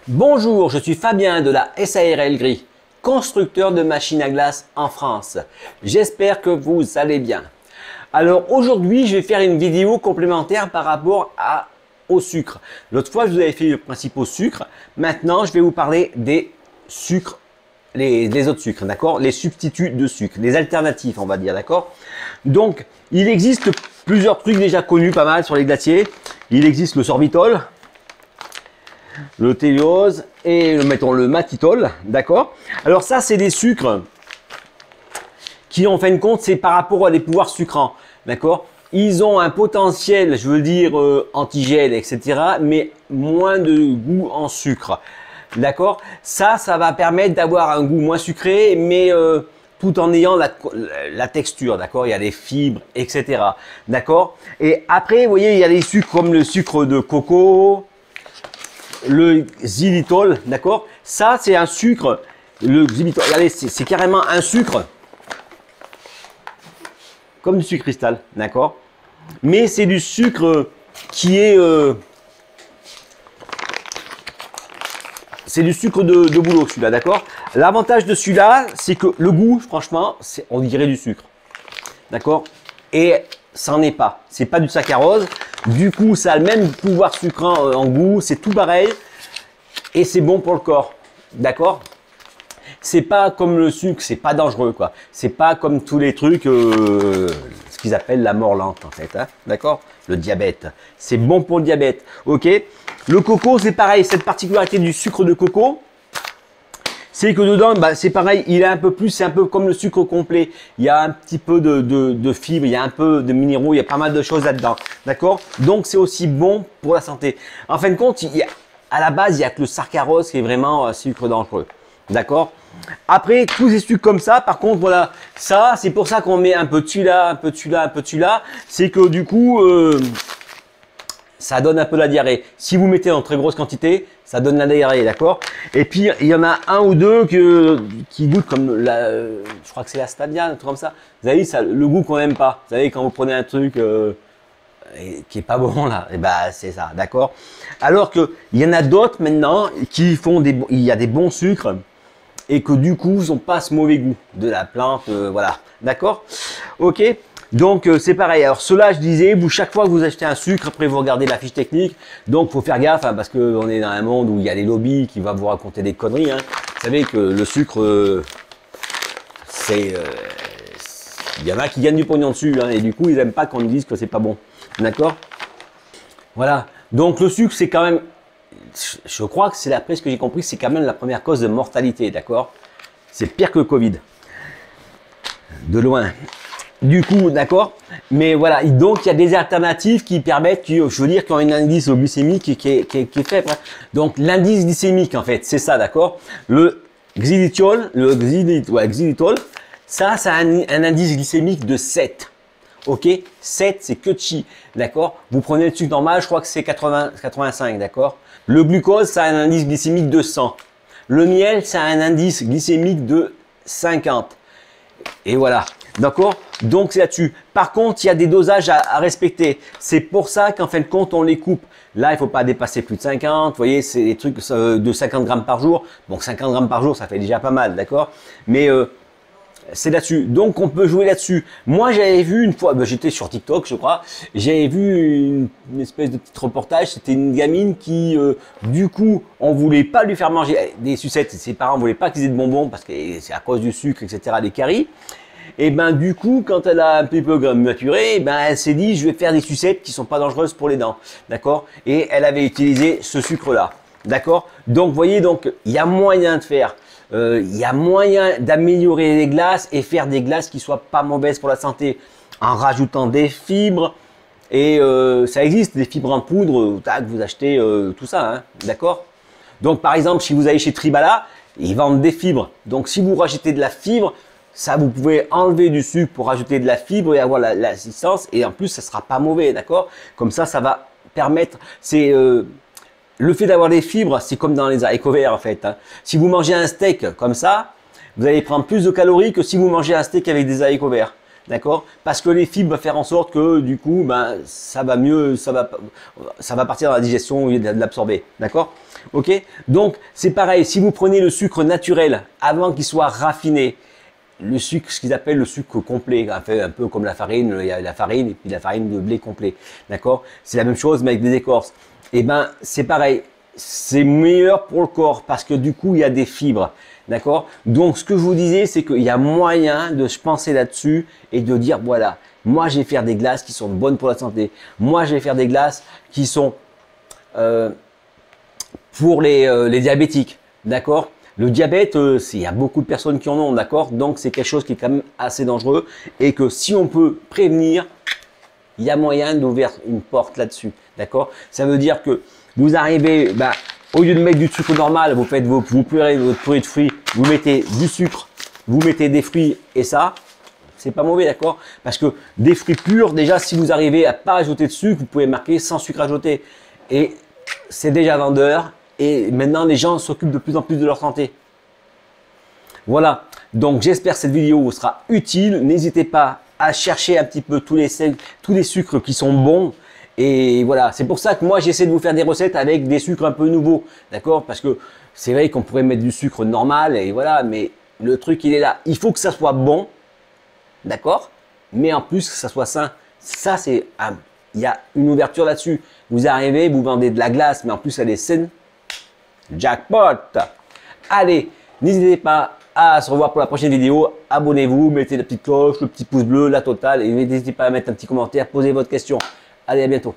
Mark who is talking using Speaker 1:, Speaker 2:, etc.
Speaker 1: Bonjour, je suis Fabien de la SARL Gris, constructeur de machines à glace en France. J'espère que vous allez bien. Alors aujourd'hui, je vais faire une vidéo complémentaire par rapport au sucre. L'autre fois, je vous avais fait le principe au sucre. Maintenant, je vais vous parler des sucres, les autres sucres, d'accord? Les substituts de sucre, les alternatives, on va dire, d'accord? Donc, il existe plusieurs trucs déjà connus pas mal sur les glaciers. Il existe le sorbitol, le téliose et mettons le mannitol, d'accord? Alors ça, c'est des sucres qui, en fin de compte, c'est par rapport à des pouvoirs sucrants, d'accord? Ils ont un potentiel, je veux dire, antigel, etc., mais moins de goût en sucre, d'accord? Ça va permettre d'avoir un goût moins sucré, mais tout en ayant la texture, d'accord? Il y a des fibres, etc., d'accord? Et après, vous voyez, il y a des sucres comme le sucre de coco, le xylitol, d'accord? Ça, c'est un sucre, le xylitol, regardez, c'est carrément un sucre, comme du sucre cristal, d'accord? Mais c'est du sucre qui est... c'est du sucre de boulot, celui-là, d'accord? L'avantage de celui-là, c'est que le goût, franchement, on dirait du sucre, d'accord? Et ça n'en est pas. C'est pas du saccharose. Du coup, ça a le même pouvoir sucrant en goût. C'est tout pareil. Et c'est bon pour le corps, d'accord? C'est pas comme le sucre, c'est pas dangereux, quoi. C'est pas comme tous les trucs, ce qu'ils appellent la mort lente, en fait, hein, d'accord? Le diabète. C'est bon pour le diabète, ok? Le coco, c'est pareil. Cette particularité du sucre de coco, c'est que dedans, bah, c'est pareil, il est un peu plus, c'est un peu comme le sucre complet. Il y a un petit peu de fibres, il y a un peu de minéraux, il y a pas mal de choses là-dedans, d'accord? Donc, c'est aussi bon pour la santé. En fin de compte, à la base, il n'y a que le saccharose qui est vraiment sucre dangereux, d'accord? Après, tous ces sucres comme ça, par contre, voilà, ça, c'est pour ça qu'on met un peu de celui-là, un peu de celui-là, un peu de celui-là. C'est que du coup, ça donne un peu la diarrhée. Si vous mettez en très grosse quantité, ça donne la diarrhée, d'accord? Et puis, il y en a un ou deux qui goûtent comme je crois que c'est la stevia, un truc comme ça. Vous avez ça, le goût qu'on n'aime pas. Vous savez, quand vous prenez un truc qui est pas bon là, et ben c'est ça, d'accord? Alors que il y en a d'autres maintenant qui font il y a des bons sucres et que du coup, ils n'ont pas ce mauvais goût de la plante, voilà, d'accord? Ok? Donc c'est pareil. Alors cela, je disais, chaque fois que vous achetez un sucre, après vous regardez la fiche technique. Donc faut faire gaffe, hein, parce qu'on est dans un monde où il y a des lobbies qui vont vous raconter des conneries, hein. Vous savez que le sucre, il y en a qui gagnent du pognon dessus, hein, et du coup ils n'aiment pas qu'on nous dise que c'est pas bon, d'accord? Voilà. Donc le sucre, c'est quand même, je crois que c'est d'après ce que j'ai compris, c'est quand même la première cause de mortalité, d'accord? C'est pire que le Covid, de loin. Du coup, d'accord, mais voilà, donc il y a des alternatives qui permettent, je veux dire, qui ont un indice glycémique qui est faible. Donc l'indice glycémique, en fait, c'est ça, d'accord. Le xylitol, xylitol, ça a un indice glycémique de 7. Ok, 7 c'est que chi, d'accord. Vous prenez le sucre normal, je crois que c'est 85, d'accord. Le glucose, ça a un indice glycémique de 100. Le miel, ça a un indice glycémique de 50. Et voilà, d'accord? Donc c'est là-dessus. Par contre, il y a des dosages à respecter. C'est pour ça qu'en fin de compte, on les coupe. Là, il ne faut pas dépasser plus de 50. Vous voyez, c'est des trucs de 50 grammes par jour. Donc 50 grammes par jour, ça fait déjà pas mal, d'accord? Mais c'est là-dessus. Donc on peut jouer là-dessus. Moi, j'avais vu une fois, j'étais sur TikTok, je crois. J'avais vu une espèce de petit reportage. C'était une gamine qui, du coup, on voulait pas lui faire manger des sucettes. Ses parents voulaient pas qu'ils aient de bonbons parce que c'est à cause du sucre, etc., des caries. Et ben du coup, quand elle a un petit peu maturé, ben elle s'est dit, je vais faire des sucettes qui sont pas dangereuses pour les dents, d'accord? Et elle avait utilisé ce sucre-là, d'accord? Donc, vous voyez, donc il y a moyen de faire. Il y a moyen d'améliorer les glaces et faire des glaces qui soient pas mauvaises pour la santé en rajoutant des fibres. Et ça existe, des fibres en poudre, tac, vous achetez tout ça, hein, d'accord? Donc par exemple, si vous allez chez Tribala, ils vendent des fibres. Donc si vous rajoutez de la fibre, ça vous pouvez enlever du sucre pour rajouter de la fibre et avoir l'assistance. Et en plus, ça sera pas mauvais, d'accord? Comme ça va permettre, le fait d'avoir des fibres, c'est comme dans les haricots verts en fait, hein. Si vous mangez un steak comme ça, vous allez prendre plus de calories que si vous mangez un steak avec des haricots verts. d'accord? Parce que les fibres vont faire en sorte que du coup, ben, ça va mieux, ça va partir dans la digestion au lieu de l'absorber, d'accord? Ok? Donc, c'est pareil, si vous prenez le sucre naturel avant qu'il soit raffiné, le sucre, ce qu'ils appellent le sucre complet, un peu comme la farine, il y a la farine et puis la farine de blé complet, d'accord? C'est la même chose mais avec des écorces. Et ben, c'est pareil, c'est meilleur pour le corps parce que du coup, il y a des fibres. D'accord? Donc, ce que je vous disais, c'est qu'il y a moyen de se penser là-dessus et de dire, voilà, moi, je vais faire des glaces qui sont bonnes pour la santé. Moi, je vais faire des glaces qui sont pour les diabétiques. D'accord? Le diabète, il y a beaucoup de personnes qui en ont, d'accord? Donc, c'est quelque chose qui est quand même assez dangereux et que si on peut prévenir, il y a moyen d'ouvrir une porte là-dessus. D'accord? Ça veut dire que vous arrivez, bah, au lieu de mettre du sucre normal, vous faites vous purez votre purée de fruits, vous mettez du sucre, vous mettez des fruits et ça, c'est pas mauvais, d'accord? Parce que des fruits purs, déjà, si vous arrivez à pas ajouter de sucre, vous pouvez marquer sans sucre ajouté. Et c'est déjà vendeur. Et maintenant, les gens s'occupent de plus en plus de leur santé. Voilà. Donc, j'espère que cette vidéo vous sera utile. N'hésitez pas à chercher un petit peu tous les sucres qui sont bons. Et voilà, c'est pour ça que moi j'essaie de vous faire des recettes avec des sucres un peu nouveaux, d'accord? Parce que c'est vrai qu'on pourrait mettre du sucre normal et voilà, mais le truc il est là. Il faut que ça soit bon, d'accord? Mais en plus que ça soit sain. Ça c'est, il y a une ouverture là-dessus. Vous arrivez, vous vendez de la glace, mais en plus elle est saine. Jackpot! Allez, n'hésitez pas à se revoir pour la prochaine vidéo. Abonnez-vous, mettez la petite cloche, le petit pouce bleu, la totale et n'hésitez pas à mettre un petit commentaire, posez votre question. Allez, à bientôt.